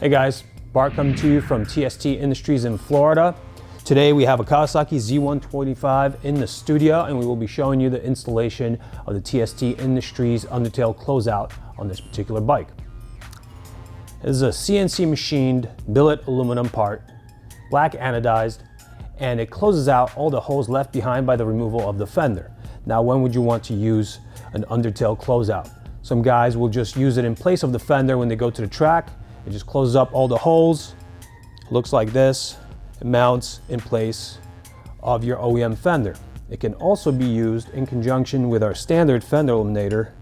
Hey guys, Bart coming to you from TST Industries in Florida. Today we have a Kawasaki Z125 in the studio and we will be showing you the installation of the TST Industries Undertail Closeout on this particular bike. This is a CNC machined billet aluminum part, black anodized, and it closes out all the holes left behind by the removal of the fender. Now, when would you want to use an Undertail closeout? Some guys will just use it in place of the fender when they go to the track. It just closes up all the holes. It looks like this. It mounts in place of your OEM fender. It can also be used in conjunction with our standard fender eliminator,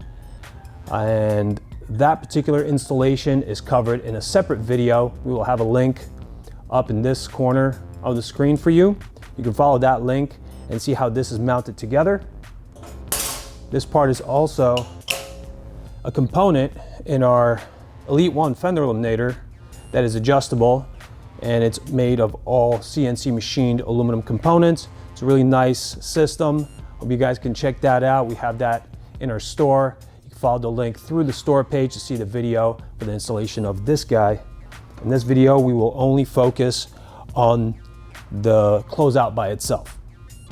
and that particular installation is covered in a separate video. We will have a link up in this corner of the screen for you. You can follow that link and see how this is mounted together. This part is also a component in our Elite 1 fender eliminator that is adjustable, and it's made of all CNC machined aluminum components. It's a really nice system. Hope you guys can check that out. We have that in our store. You can follow the link through the store page to see the video for the installation of this guy. In this video, we will only focus on the closeout by itself.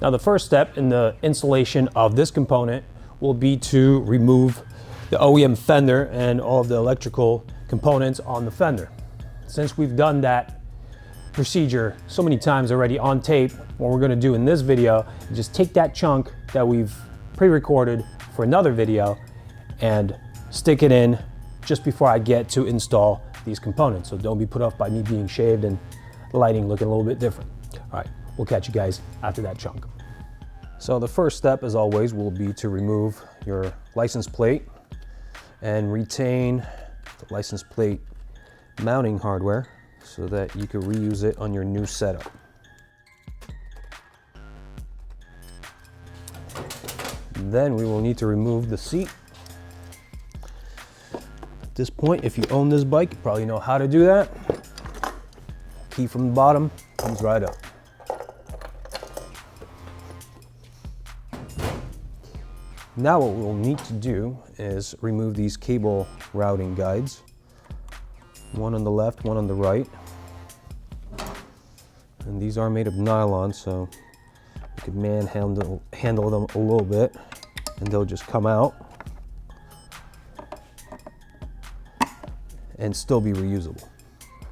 Now, the first step in the installation of this component will be to remove the OEM fender and all of the electrical components on the fender. Since we've done that procedure so many times already on tape, what we're gonna do in this video is just take that chunk that we've pre-recorded for another video and stick it in just before I get to install these components. So don't be put off by me being shaved and the lighting looking a little bit different. All right, we'll catch you guys after that chunk. So the first step, as always, will be to remove your license plate and retain the license plate mounting hardware so that you can reuse it on your new setup. Then we will need to remove the seat. At this point, if you own this bike, you probably know how to do that. Key from the bottom comes right up. Now what we'll need to do is remove these cable routing guides. One on the left, one on the right. And these are made of nylon, so you can handle them a little bit and they'll just come out and still be reusable.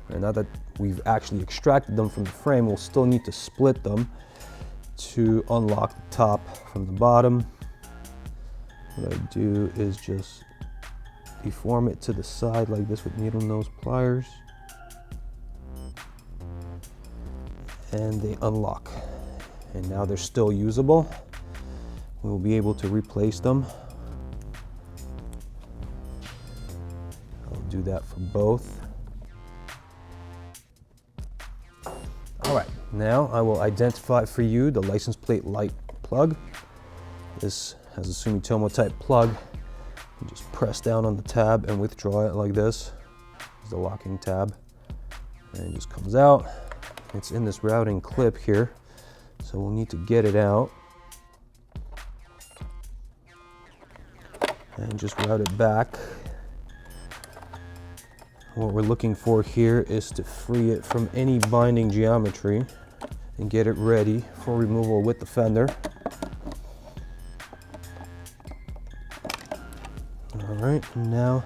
And now that we've actually extracted them from the frame, we'll still need to split them to unlock the top from the bottom. What I do is just deform it to the side like this with needle nose pliers, and they unlock. And now they're still usable. We'll be able to replace them. I'll do that for both. All right, now I will identify for you the license plate light plug. This has a Sumitomo type plug. You just press down on the tab and withdraw it like this. This is the locking tab, and it just comes out. It's in this routing clip here, so we'll need to get it out and just route it back. What we're looking for here is to free it from any binding geometry and get it ready for removal with the fender. All right, now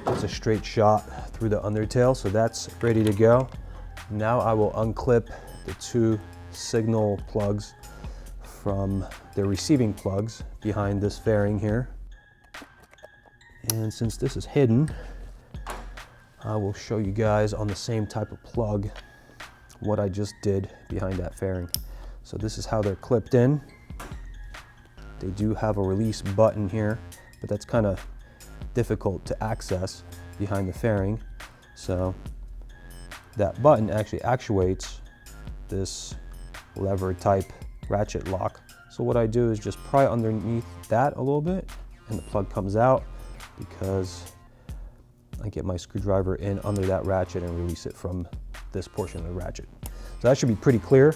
it's a straight shot through the undertail, so that's ready to go. Now I will unclip the two signal plugs from the receiving plugs behind this fairing here. And since this is hidden, I will show you guys on the same type of plug what I just did behind that fairing. So this is how they're clipped in. They do have a release button here, but that's kind of difficult to access behind the fairing. So that button actually actuates this lever type ratchet lock. So what I do is just pry underneath that a little bit and the plug comes out, because I get my screwdriver in under that ratchet and release it from this portion of the ratchet. So that should be pretty clear.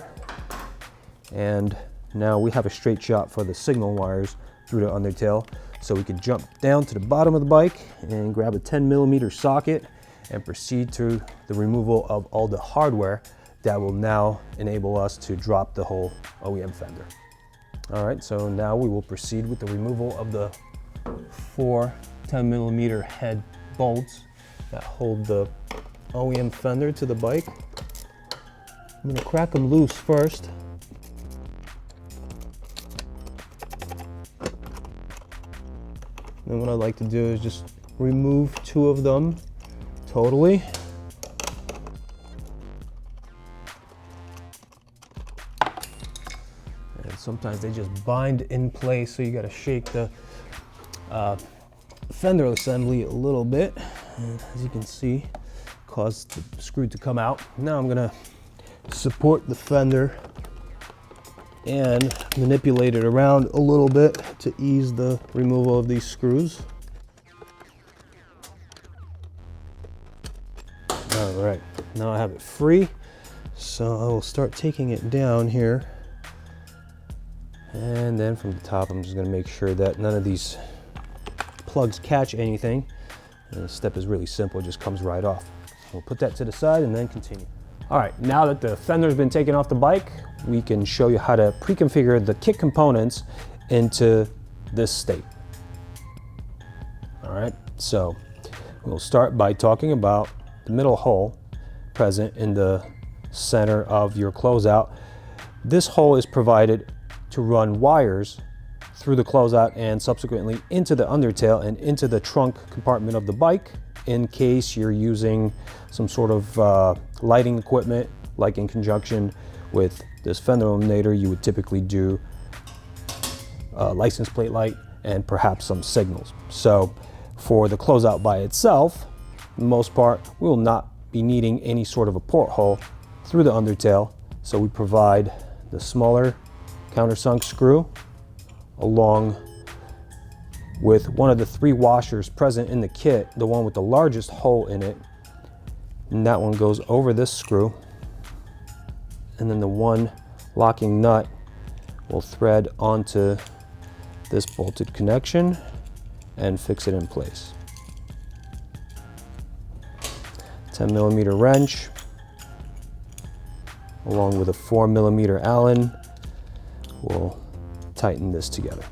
And now we have a straight shot for the signal wires through the undertail. So we can jump down to the bottom of the bike and grab a 10mm socket and proceed to the removal of all the hardware that will now enable us to drop the whole OEM fender. All right, so now we will proceed with the removal of the 4 10mm head bolts that hold the OEM fender to the bike. I'm gonna crack them loose first. And what I like to do is just remove 2 of them totally. And sometimes they just bind in place, so you gotta shake the fender assembly a little bit. And as you can see, cause the screw to come out. Now I'm gonna support the fender and manipulate it around a little bit to ease the removal of these screws. All right, now I have it free, so I will start taking it down here. And then from the top, I'm just gonna make sure that none of these plugs catch anything. And the step is really simple, it just comes right off. We'll put that to the side and then continue. All right, now that the fender's been taken off the bike, we can show you how to pre-configure the kit components into this state. All right, so we'll start by talking about the middle hole present in the center of your closeout. This hole is provided to run wires through the closeout and subsequently into the undertail and into the trunk compartment of the bike in case you're using some sort of lighting equipment, like in conjunction with this fender illuminator, you would typically do license plate light and perhaps some signals. So for the closeout by itself, for the most part, we will not be needing any sort of a porthole through the undertail. So we provide the smaller countersunk screw along with one of the 3 washers present in the kit, the one with the largest hole in it. And that one goes over this screw. And then the one locking nut will thread onto this bolted connection and fix it in place. 10mm wrench along with a 4mm Allen will tighten this together.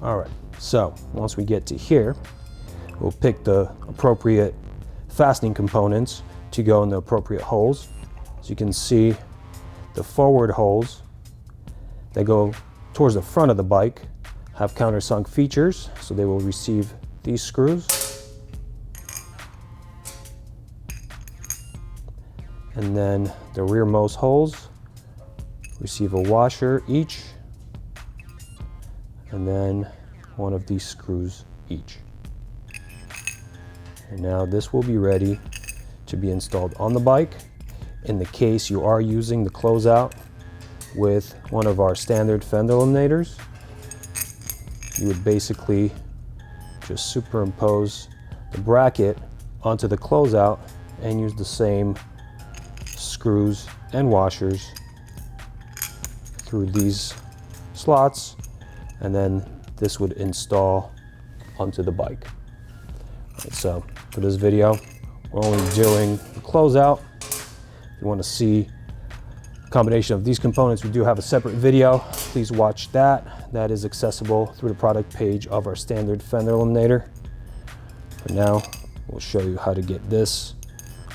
All right, so once we get to here, we'll pick the appropriate fastening components to go in the appropriate holes. As you can see, the forward holes that go towards the front of the bike have countersunk features, so they will receive these screws. And then the rearmost holes receive a washer each, and then one of these screws each. And now this will be ready to be installed on the bike. In the case you are using the closeout with one of our standard fender illuminators, you would basically just superimpose the bracket onto the closeout and use the same screws and washers through these slots, and then this would install onto the bike. Right, so for this video, we're only doing the closeout. If you want to see a combination of these components, we do have a separate video. Please watch that. That is accessible through the product page of our standard fender illuminator. For now, we'll show you how to get this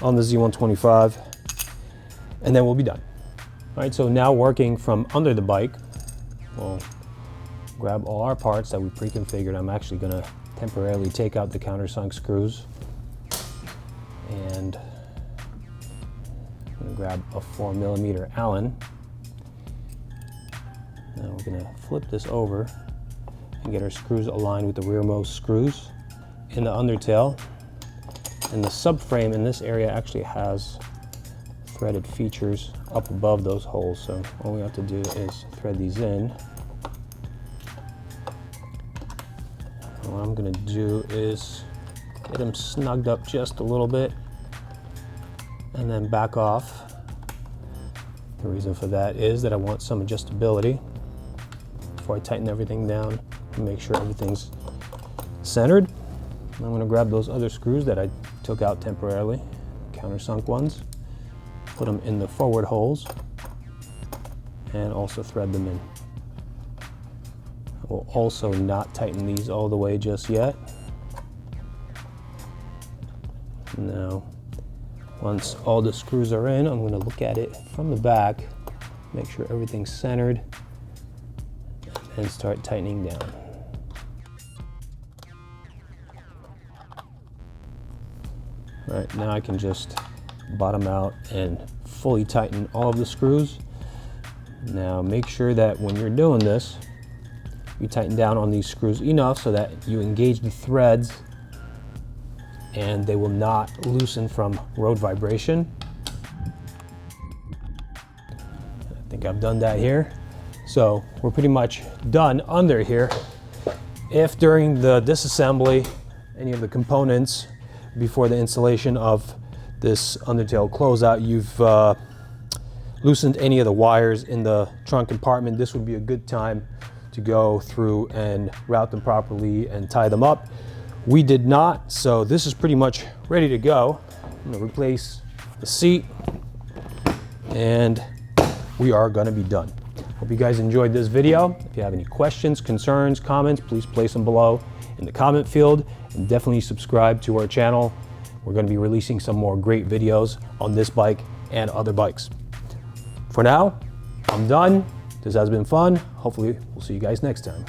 on the Z125, and then we'll be done. All right, so now working from under the bike, we'll grab all our parts that we pre-configured. I'm actually gonna temporarily take out the countersunk screws, and I'm gonna grab a 4mm Allen. Now we're gonna flip this over and get our screws aligned with the rearmost screws in the undertail. And the subframe in this area actually has threaded features up above those holes, so all we have to do is thread these in. And what I'm going to do is get them snugged up just a little bit and then back off. The reason for that is that I want some adjustability before I tighten everything down Make sure everything's centered. I'm going to grab those other screws that I took out temporarily, countersunk ones, put them in the forward holes, and also thread them in. I will also not tighten these all the way just yet. Now, once all the screws are in, I'm going to look at it from the back, make sure everything's centered, and start tightening down. All right, now I can just bottom out and fully tighten all of the screws. Now make sure that when you're doing this, you tighten down on these screws enough so that you engage the threads and they will not loosen from road vibration. I think I've done that here. So we're pretty much done under here. If during the disassembly, any of the components before the installation of this Undertail Closeout, you've loosened any of the wires in the trunk compartment, this would be a good time to go through and route them properly and tie them up. We did not, so this is pretty much ready to go. I'm gonna replace the seat and we are gonna be done. Hope you guys enjoyed this video. If you have any questions, concerns, comments, please place them below in the comment field, and definitely subscribe to our channel. We're going to be releasing some more great videos on this bike and other bikes. For now, I'm done. This has been fun. Hopefully, we'll see you guys next time.